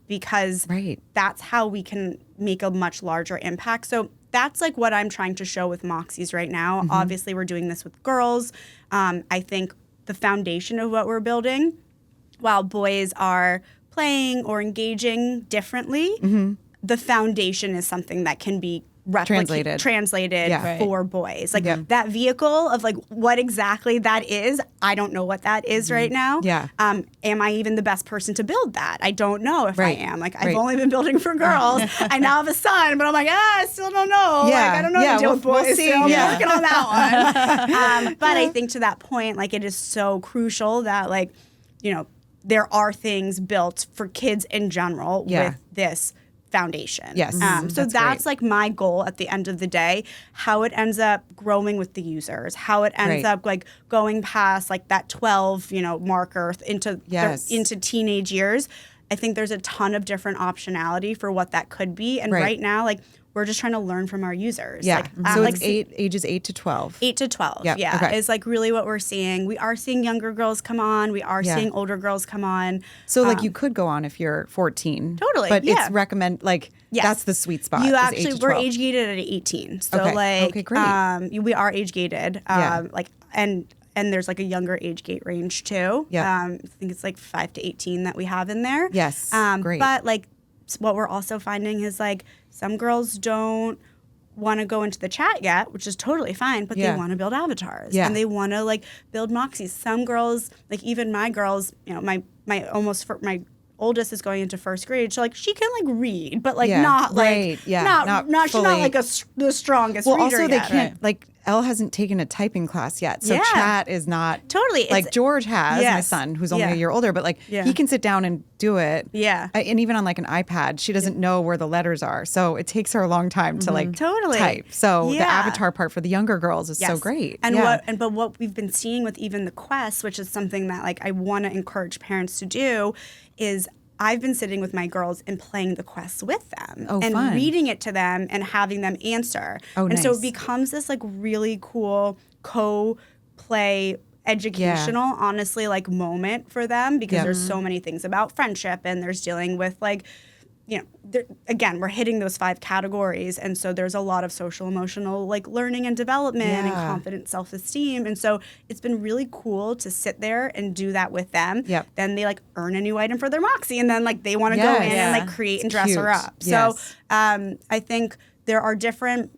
because that's how we can make a much larger impact. So that's like what I'm trying to show with Moxies right now. Obviously, we're doing this with girls. I think the foundation of what we're building, while boys are playing or engaging differently, the foundation is something that can be translated for boys. Like that vehicle of like what exactly that is, I don't know what that is right now. Yeah. Am I even the best person to build that? I don't know if I am. Like I've only been building for girls. I now have a son, but I'm like, I still don't know. Yeah. Like I don't know how to deal with boys. We'll see. So I'm working on that one. But I think to that point, like it is so crucial that like, you know, there are things built for kids in general with this foundation. Yes. So that's like my goal at the end of the day, how it ends up growing with the users, how it ends up like going past like that 12, marker into teenage years. I think there's a ton of different optionality for what that could be. And right now, like we're just trying to learn from our users. Yeah. So like, it's ages 8 to 12. 8 to 12, is like really what we're seeing. We are seeing younger girls come on. We are seeing older girls come on. So like you could go on if you're 14. Totally, But it's that's the sweet spot. You actually, we're age gated at 18. So okay, great. We are age gated. And there's like a younger age gate range too. Yeah. I think it's like 5 to 18 that we have in there. Yes, great. But like what we're also finding is like some girls don't want to go into the chat yet, which is totally fine, but they want to build avatars and they want to like build Moxies. Some girls, like even my girls, my oldest is going into first grade, so like she can like read, but like Yeah, not like right, yeah, not she's not fully. like the strongest Well, reader also they yet. can't like Elle hasn't taken a typing class yet, so Yeah. chat is not Totally. like It's- George has, my Yes. son, who's only Yeah. a year older, but like Yeah. he can sit down and do it. Yeah. And even on like an iPad, she doesn't know where the letters are, so it takes her a long time to like Totally. type. So the Yeah. avatar part for the younger girls is so Yes. great. And yeah. but what we've been seeing with even the quests, which is something that like I want to encourage parents to do, is I've been sitting with my girls and playing the quests with them and fun. reading it to them and having them answer. Oh, and so nice. it becomes this like really cool co-play educational, honestly, like moment for them because Yeah. there's so many things about friendship and there's dealing with like again, we're hitting those 5 categories. And so there's a lot of social emotional like learning and development and Yeah. confident self-esteem. And so it's been really cool to sit there and do that with them. Yep. Then they like earn a new item for their Moxie and then like they want to go Yes. in and like Yeah. create and It's dress her cute. up. Yes. So I think there are different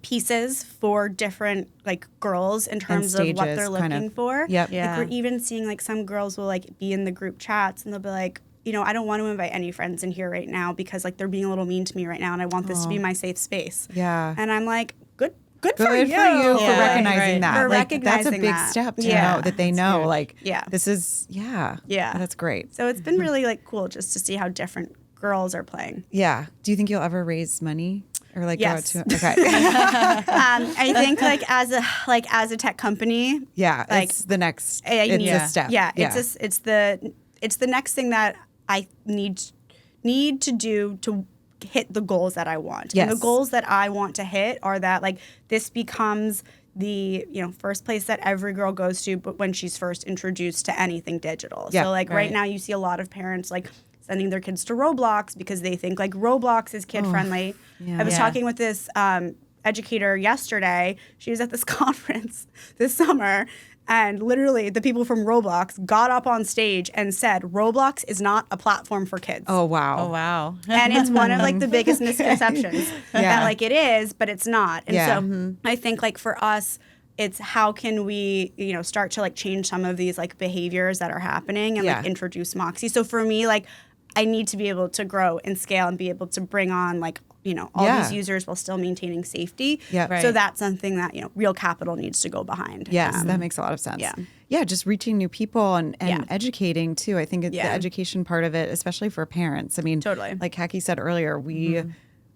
pieces for different like girls in terms of what stages, they're kind looking of. for. Yep. Yeah. Like we're even seeing like some girls will like be in the group chats and they'll be like, I don't want to invite any friends in here right now because like they're being a little mean to me right now and I want this to be my safe space. Yeah. And I'm like, good Good for you. for Yeah. recognizing Right. that. For like that's a recognizing big that. step to Yeah. know that they know like Yeah. this is yeah. That's great. So it's been really like cool just to see how different girls are playing. Yeah. Do you think you'll ever raise money or like Yes. go out to okay. I think like as a tech company, Yeah, like, it's the next I it's need- a step. Yeah, it's the next thing that I need to do to hit the goals that I want. Yes. And the goals that I want to hit are that like this becomes the first place that every girl goes to but when she's first introduced to anything digital. Yeah, so like right right. now you see a lot of parents like sending their kids to Roblox because they think like Roblox is kid friendly. yeah. I was Yeah. talking with this educator yesterday. She was at this conference this summer and literally the people from Roblox got up on stage and said Roblox is not a platform for kids. Oh wow. Oh, wow. And it's one of like the biggest misconceptions that like it is, but it's not. And Yeah. so I think like for us, it's how can we, start to like change some of these like behaviors that are happening and Yeah. like introduce Moxie. So for me, like I need to be able to grow and scale and be able to bring on like, all Yeah. these users while still maintaining safety. Yep. Right. So that's something that, real capital needs to go behind. Yes, that makes a lot of sense. yeah. Yeah, just reaching new people and Yeah. educating too. I think it's the Yeah. education part of it, especially for parents. I mean, Totally. like Kaki said earlier,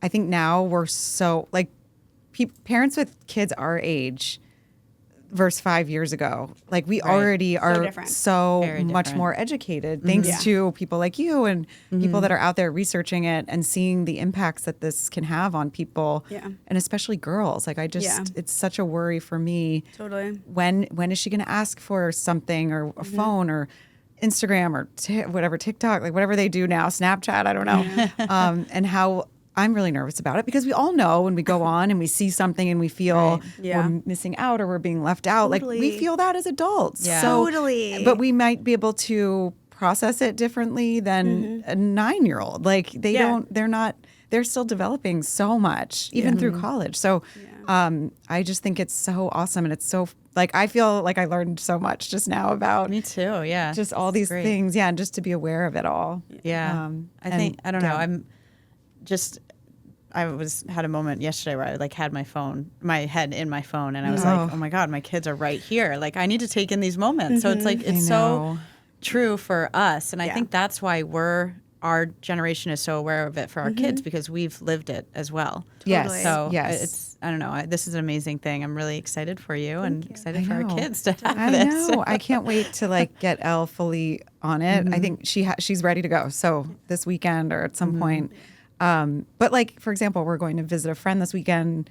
I think now we're so like parents with kids our age versus 5 years ago. Like we already are different. so Very much different. more educated thanks Yeah. to people like you and people that are out there researching it and seeing the impacts that this can have on people Yeah. and especially girls. Like I just Yeah. it's such a worry for me. Totally. When is she going to ask for something or a phone or Instagram or whatever TikTok, like whatever they do now, Snapchat, I don't know. And how I'm really nervous about it because we all know when we go on and we see something and we feel Yeah. we're missing out or we're being left out, like we Totally. feel that as adults. Yeah. So, Totally. but we might be able to process it differently than a 9-year-old. Like they're still developing so much, even through college. So I just think it's so awesome. And it's so, like, I feel like I learned so much just now about Me too. Yeah. just all It's these great. things. Yeah. And just to be aware of it all. Yeah. I think, and- I don't know. yeah. I had a moment yesterday where I like had my head in my phone and I was like, oh my God, my kids are right here. Like I need to take in these moments. So it's like, it's so know. true for us. And I Yeah. think that's why our generation is so aware of it for our kids because we've lived it as well. Yes. Totally. So Yes. it's, I don't know. This is an amazing thing. I'm really excited for you and excited I for our know. kids to have I this. know. I can't wait to like get Elle fully on it. I think she's ready to go. So this weekend or at some point. But like, for example, we're going to visit a friend this weekend.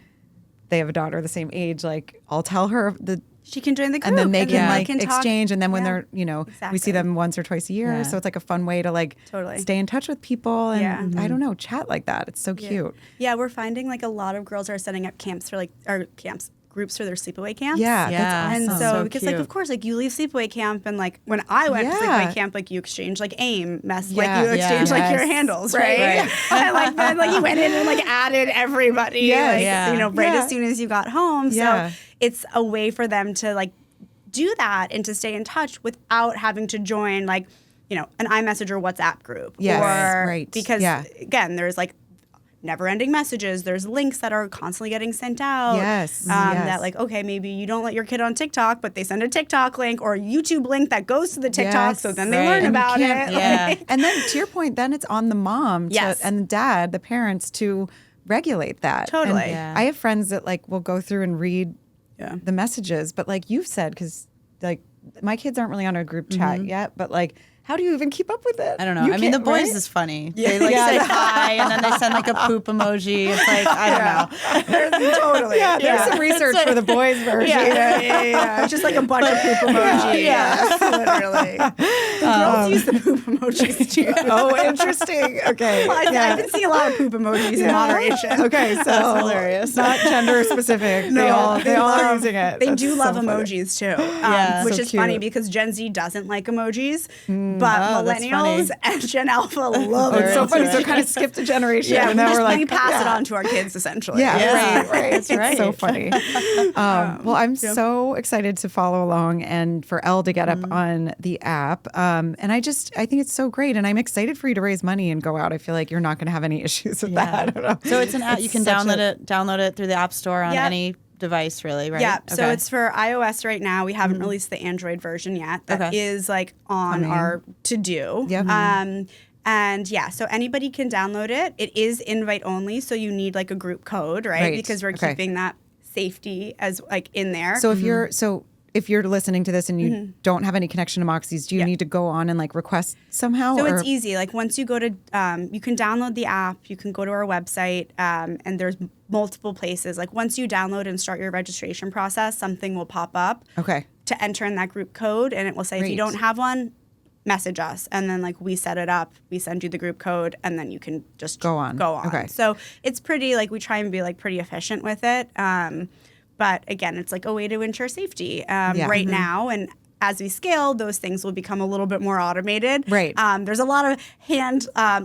They have a daughter the same age. Like I'll tell her She can join the group. and then they can like talk. exchange. And then when Yeah. they're, we Exactly. see them once or twice a year. Yeah. So it's like a fun way to like Totally. stay in touch with people. And Yeah. I don't know, chat like that. It's so cute. Yeah, we're finding like a lot of girls are setting up groups for their sleepaway camps. Yeah. Yeah. That's And awesome. so, So because like cute. of course like you leave sleepaway camp and like when I went to Yeah. sleepaway camp like you exchange like Yeah. like you exchange like your Yes. handles, right? Right. And like then like you went in and like added everybody Yes. like Yeah. right Yeah. as soon as you got home. Yeah. So it's a way for them to like do that and to stay in touch without having to join like an iMessage or WhatsApp group. Yes, or right. Because again, there's like never-ending messages. There's links that are constantly getting sent out. Yes. That like, okay, maybe you don't let your kid on TikTok, but they send a TikTok link or a YouTube link that goes to the TikTok, so then they learn about it. Yeah. And then to your point, then it's on the mom and the dad, the parents, to regulate that. Totally. And I have friends that like will go through and read the messages, but like you've said, because like my kids aren't really on a group chat yet, but like, how do you even keep up with it? I don't know. I mean, the boys is funny. They like say hi, and then they send like a poop emoji. It's like, I don't know. Totally. There's some research for the boys version. Yeah. It's just like a bunch of poop emojis. Literally. The girls use the poop emojis too. Oh, interesting. Okay. Well, I've been seeing a lot of poop emojis in moderation. Okay, so That's hilarious. Not gender specific. They all are using it. They do love emojis too, which So is funny cute. because Gen Z doesn't like emojis, but that's millennials and Gen Alpha love it. It's so funny. So kind of skipped a generation. Yeah, and now we're like, we pass it on to our kids essentially. Yeah, right. That's right. It's so funny. Well, I'm so excited to follow along and for Elle to get up on the app. And I think it's so great. And I'm excited for you to raise money and go out. I feel like you're not going to have any issues with that. I don't know. So it's an app. You can download it through the App Store on any device, really, right? Yeah. So it's for iOS right now. We haven't released the Android version yet. That is like on our to-do. Yep. And so anybody can download it. It is invite only, so you need like a group code, right? Because we're keeping that safety as like in there. So if you're listening to this and you don't have any connection to Moxies, do you need to go on and like request somehow? So it's easy. Like once you go to, you can download the app, you can go to our website, and there's multiple places. Like once you download and start your registration process, something will pop up to enter in that group code, and it will say if you don't have one, message us, and then like we set it up, we send you the group code, and then you can just go on. Okay. So it's pretty like we try and be like pretty efficient with it. But again, it's like a way to ensure safety right now. And as we scale, those things will become a little bit more automated. Right. There's a lot of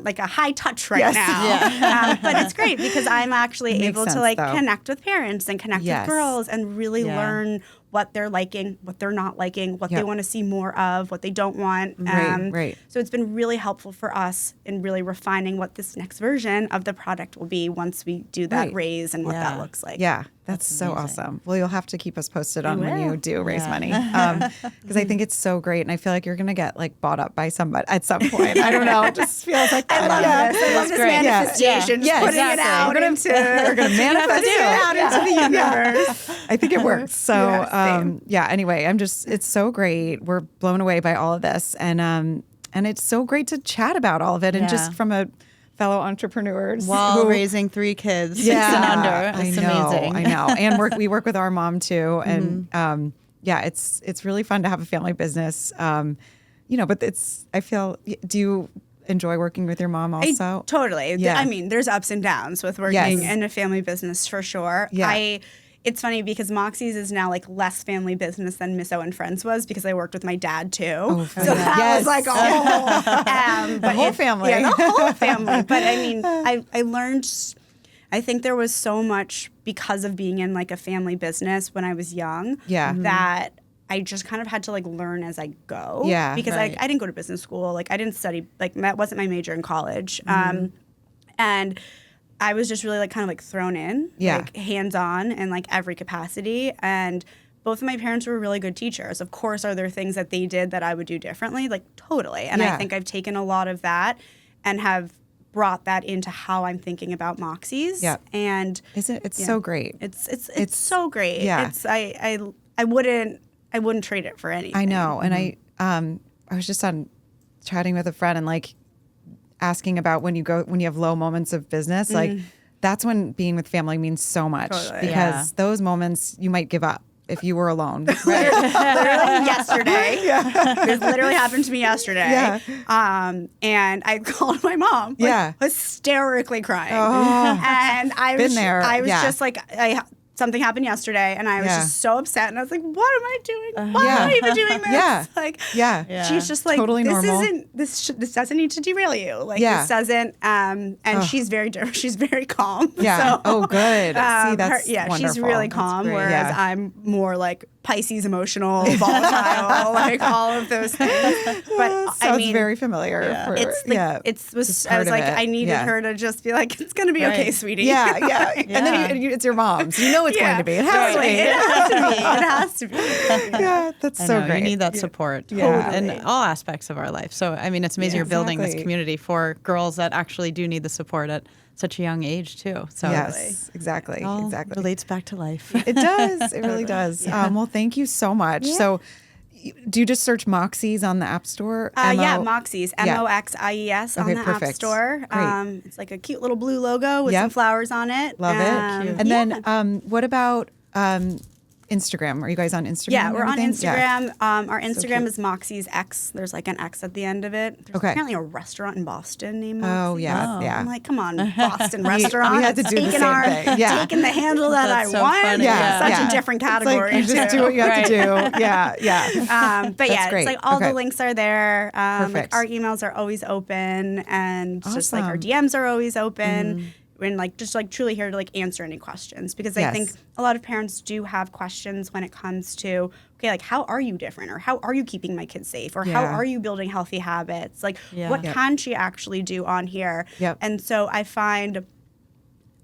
like a high touch right now. But it's great because I'm actually able to like connect with parents and connect with girls and really learn what they're liking, what they're not liking, what they want to see more of, what they don't want. Right. So it's been really helpful for us in really refining what this next version of the product will be once we do that raise and what that looks like. Yeah, that's so awesome. Well, you'll have to keep us posted on when you do raise money because I think it's so great, and I feel like you're going to get like bought up by somebody at some point. I don't know. It just feels like I love this. I love this manifestation. Just putting it out we're going to manifest it out into the universe. I think it works. So anyway, it's so great. We're blown away by all of this, and it's so great to chat about all of it, and just from a fellow entrepreneurs while raising 3 kids, 6 and under. It's amazing. I know. And we work with our mom too, and it's really fun to have a family business. But I feel. Do you enjoy working with your mom also? Totally. Yeah. I mean, there's ups and downs with working in a family business for sure. Yeah. It's funny because Moxies is now like less family business than Miss O and Friends was because I worked with my dad too. So that was like a whole, the whole family. Yeah, the whole family. But I mean, I learned, I think there was so much because of being in like a family business when I was young that I just kind of had to like learn as I go. Yeah. Because I didn't go to business school. Like I didn't study, like that wasn't my major in college. And I was just really like kind of like thrown in, like hands-on in like every capacity. And both of my parents were really good teachers. Of course, are there things that they did that I would do differently? Like totally. And I think I've taken a lot of that and have brought that into how I'm thinking about Moxies. Yeah. And it's so great. It's so great. Yeah. I wouldn't trade it for anything. I know. And I was just chatting with a friend and like asking about when you have low moments of business, like that's when being with family means so much because those moments you might give up if you were alone. Literally yesterday. This literally happened to me yesterday. Yeah. And I called my mom, hysterically crying. Oh, and I was just like, something happened yesterday, and I was just so upset, and I was like, "What am I doing? Why Yeah. am I even doing this?" Yeah. Like, Yeah. she's just like, Totally "This normal. isn't this doesn't need to derail you. Like, Yeah. this doesn't." And she's very calm. Yeah. So, Oh, good. See, that's she's wonderful. really That's calm. great. Whereas Yeah. I'm more like Pisces, emotional, volatile, like all of those things. But Sounds very familiar. Yeah. For, it's Just I part was of like, it. I needed her to just be like, "It's gonna be okay, sweetie." Yeah, yeah. And then it's your mom, so you know it's going to be. It has to be. It has to be. It has to be. Yeah, that's so great. You need that support in all aspects of our life. So, I mean, it's amazing you're building this community for girls that actually do need the support at such a young age, too. So Yes, exactly. it all Exactly. relates back to life. It does. It really does. Well, thank you so much. So, do you just search Moxies on the App Store? Moxies, Moxies on the App Store. Great. It's like a cute little blue logo with some flowers on it. Love it. Cute. And then, what about Instagram? Are you guys on Instagram? Yeah, we're on Instagram. Yeah. Our Instagram is Moxies X. There's like an X at the end of it. There's apparently a restaurant in Boston named Moxies. Oh, yeah. I'm like, come on, Boston restaurant. We had to do the same thing. Yeah. Taking the handle that I so want. funny. Yeah. Such a different category. It's like you just do what you have to do. Yeah, yeah. But yeah, great. it's like all the links are there. Perfect. Like our emails are always open, and just like our DMs are always open. And like just like truly here to like answer any questions, because I think a lot of parents do have questions when it comes to, okay, like how are you different, or how are you keeping my kids safe, or how are you building healthy habits, like what can she actually do on here? And so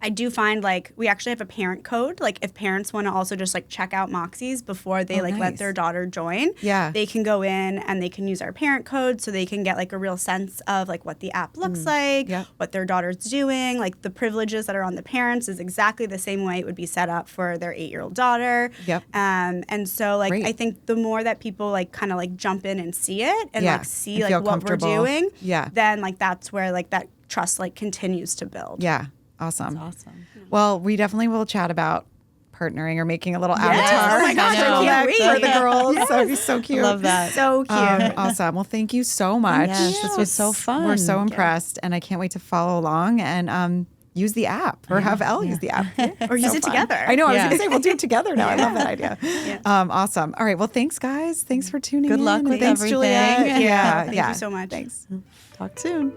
I do find like we actually have a parent code. Like if parents want to also just like check out Moxies before they let their daughter join, they can go in and they can use our parent code, so they can get like a real sense of like what the app looks like, what their daughter's doing, like the privileges that are on the parents is exactly the same way it would be set up for their 8-year-old daughter. And so like I think the more that people like kind of like jump in and see it and like see like what we're doing, then like that's where like that trust like continues to build. Yeah. Awesome. That's awesome. Well, we definitely will chat about partnering or making a little avatar. Oh my gosh, I can't wait. For the girls. So it'd be so cute. Love that. So cute. Awesome. Well, thank you so much. Yes, this was so fun. We're so impressed, and I can't wait to follow along and use the app or have Elle use the app. Or use it together. I know. I was going to say we'll do it together now. I love that idea. Awesome. All right. Well, thanks, guys. Thanks for tuning in. Good luck with Thanks, everything. Juliette. Thank you so much. Thanks. Talk soon.